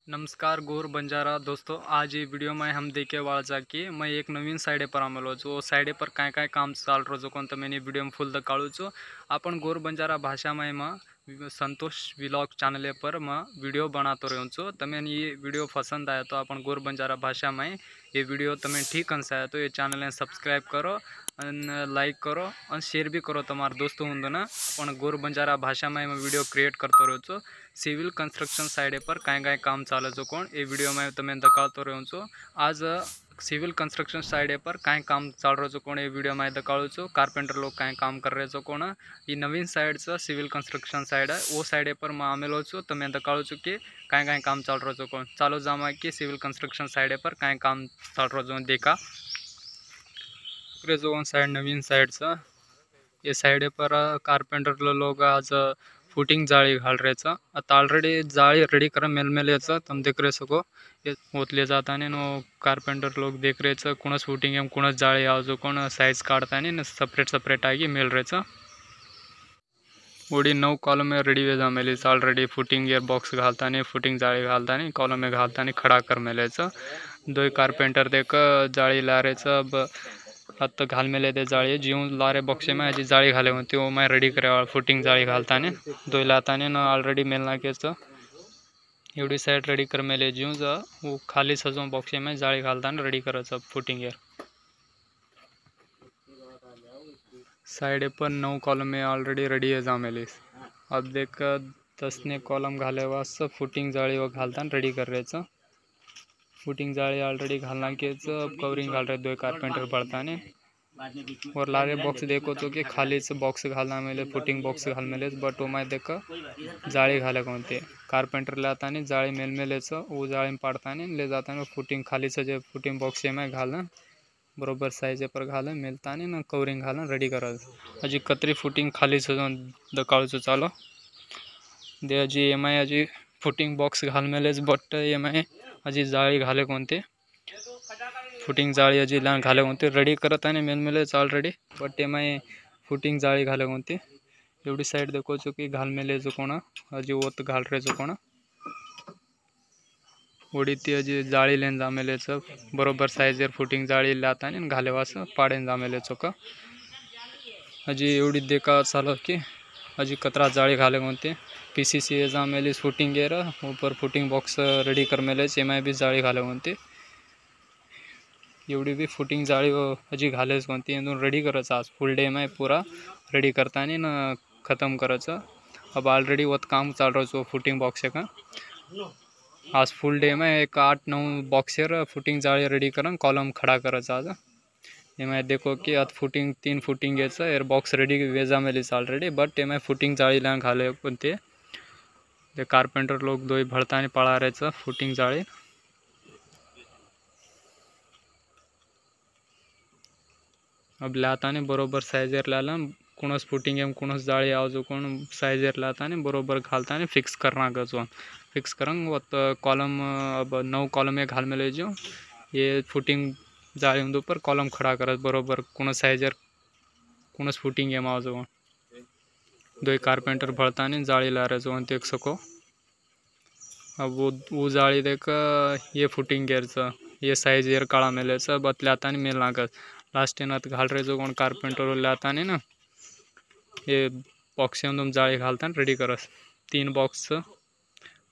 नमस्कार गौर बंजारा दोस्तों, आज ये वीडियो में हम देखे वाला कि मैं एक नवीन साइडे पर आमेलो छो। साइडे पर काय काय काम चाल रो कोण तर मैंने वीडियो में फुल दकाळू छो। आपण गौर बंजारा भाषा में संतोष व्लॉग चैनल पर मैं वीडियो बनातो रहूँ छो। तमें ये वीडियो पसंद आया तो अपन गौर बंजारा भाषा में ये वीडियो तमें ठीक अनसाया तो ये चैनल ने सब्सक्राइब करो, लाइक करो और शेयर भी करो तुम्हारे दोस्तों होंगे ना। अपन गौर बंजारा भाषा में वीडियो क्रिएट करते रहो छो। सिविल कंस्ट्रक्शन साइड पर काय काय काम चाले छो कोण ये वीडियो में तमें दकाळतो रहूँ छो। आज सिविल कंस्ट्रक्शन साइड पर काय काम चाल रहा छो कोण ये वीडियो में दकाळू छो। कारपेंटर लोग काय काम कर रहे छो कोण ये नवीन साइड से सिविल कंस्ट्रक्शन साइड है वो साइड पर मैं आमेलो छो। तमें दकाळू छो कि काय काय काम चाल रहा छो कोण। चालो जामा कि सिविल कंस्ट्रक्शन साइड पर काय काम चाल रहा छो देखा जो साइड नवीन साइड से ये साइड पर कारपेंटर लोग आज फुटिंग जाली घाल रहे छ। आता ऑलरेडी जाली रेडी कर मेल तुम देख रहे सको ये ओतले जाता ने नो कारपेंटर लोग देख रहे छ कुणस फुटिंग एम कुणस जाली आवजो कोण साइज काढता ने सेपरेट आगी मेल रहे छ। ओडी 9 कॉलम में रेडी वे मेली ऑलरेडी फुटिंग ईयर बॉक्स घालता ने फुटिंग जाली घालता ने कॉलम में घालता ने खड़ा कर मेले छ। दो कारपेंटर देख जाली ला रहे छ। अब आता घाल मेले दे जाली जीव लारे बॉक्से में जी जाली घाले होती वो मैं रेडी करे फुटिंग जाली घालता ने दो लाता ने ऑलरेडी मेलना के एवढी साइड रेडी कर मेले जीव वो खाली सजो बॉक्से में जाली घालता ने रेडी कर फुटिंग ईयर साइड पर 9 कॉलम में ऑलरेडी रेडी है जामेली। अब देख 10 ने कॉलम घाले वास फुटिंग जाली वो घालता रेडी कर रहे छ। फुटिंग जाली ऑलरेडी घालना के अब कवरिंग घाल रहे दो कारपेंटर पड़ता ने और लारे बॉक्स देखो तो कि खाली से बॉक्स घालना मेले फुटिंग बॉक्स घाल मेले बट वो मैं देख जाली घाले कोणते कारपेंटर लाता ने जाली मेल मेले वो जाली में पाड़ता ने ले जाता ने फुटिंग खाली से जो फुटिंग बॉक्स में घालना बरोबर साइज पर घालना मिलता ने ना कवरिंग घालना रेडी कर अजी कतरी फुटिंग खाली से दकाळू चालो दे अजी एम अजी फुटिंग बॉक्स घाल मेले बट एम अजी जाली घाले कोणते फुटिंग जाली अजी लान घाले कोणते रेडी करत आहे मेल मेले ऑलरेडी बट एम फुटिंग जाली घाले कोणते एवढी साइड देखो जो कि घाल मेले जो कोण अजी ओत घाल रहे जो कोण ओडी ती अजी जाली लेन जामेले बरोबर साइजर फुटिंग जाली लाता ने घाले वास पाड़े जामेले चोका अजी एवढी देखा चालो कि अजी कतरा जाली घाले कोणते पीसीसी जामेली फुटिंग एर ऊपर फुटिंग बॉक्स रेडी कर मेले एम भी जाली घाले कोणते एवढी भी फुटिंग जाली अजी घाले कोणती रेडी करायचं आज फुल डे में पूरा रेडी करता नहीं ना ख़त्म करायचं। अब ऑलरेडी वो काम चाल रहा है फुटिंग बॉक्स का आज फुल डे में एक 8-9 बॉक्सर फुटिंग जाली रेडी कर कॉलम खड़ा करायचं आज एम देखो कि आज फुटिंग 3 फुटिंग एर बॉक्स रेडी वेजा मेली ऑलरेडी बट एम फुटिंग जाली ला घाले कोणते ते कारपेंटर लोग दो भड़ता पड़ा रहे फुटिंग जाली अब लाता ने बरोबर साइजर लाला कुणस फुटिंग एम कुणस जाली आवजो कोण साइजर लाता ने बरोबर घालता ने फिक्स करना गजो फिक्स करंग वो कॉलम अब 9 कॉलम में घाल में ले जो ये फुटिंग जाली ऊपर कॉलम खड़ा कर बरोबर कुणस साइजर कुणस फुटिंग एम आवजो दो कारपेंटर भड़ता ने जाली ला रहे जो देख सको। अब वो जाली देख ये फुटिंग गेर ये साइज एर काला मेले बतलाता ने मेल नागत लास्ट नत घाल रहे जो कौन कारपेंटर लाता ने ना ये बॉक्स में तुम जाली घालता रेडी करस 3 बॉक्स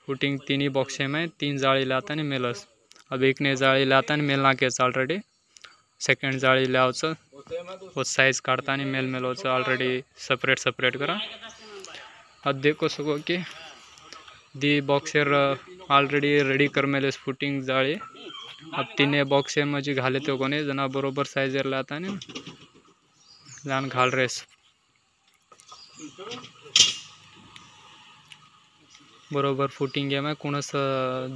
फुटिंग 3 ही बॉक्स में 3 जाली लाता ने मेलस। अब एक ने जाली लाता ने मेलना के ऑलरेडी सेकंड जाली लाओ वो साइज काटता नहीं मेल मेलो ऑलरेडी सेपरेट करा। अब देखो सको कि दी बॉक्सर ऑलरेडी रेडी कर मेले फुटिंग जाली अब 3 बॉक्स मजी घाले तो कोने जना बरोबर साइजर लाता ने लान घाल रहे बरोबर फुटिंग में कुणस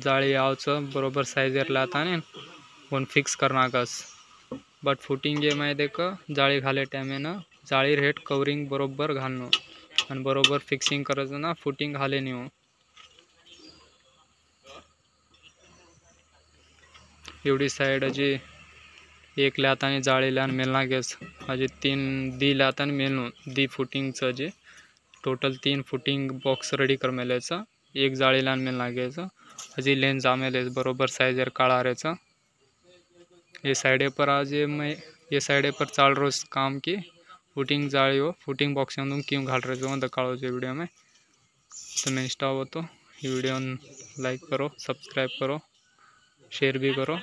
जाली आवच बरोबर साइजर लाता ने वन फिक्स करना कस बट फुटिंग में देख जाली घाले टाइम ना जाली रेट कवरिंग बरोबर घालनो और बरोबर फिक्सिंग कर ना फुटिंग घाले नहीं हो एवढी साइड अजी एक लाता जाली लान मेलना गैस अजी 3 दी लाता मेलनो दी फुटिंग अजी टोटल 3 फुटिंग बॉक्स रेडी कर मेले एक जाली लान मेलना गैस हजी लेन जामेले बरोबर साइजर काला रहे। ये साइडे पर आज मैं ये साइडे पर चाल रोज काम की फुटिंग जाली हो फुटिंग बॉक्स में क्यों घाल रहे जो दकाड़ो जो वीडियो में। तो मैं इंस्टा हो तो ये वीडियो लाइक करो, सब्सक्राइब करो, शेयर भी करो।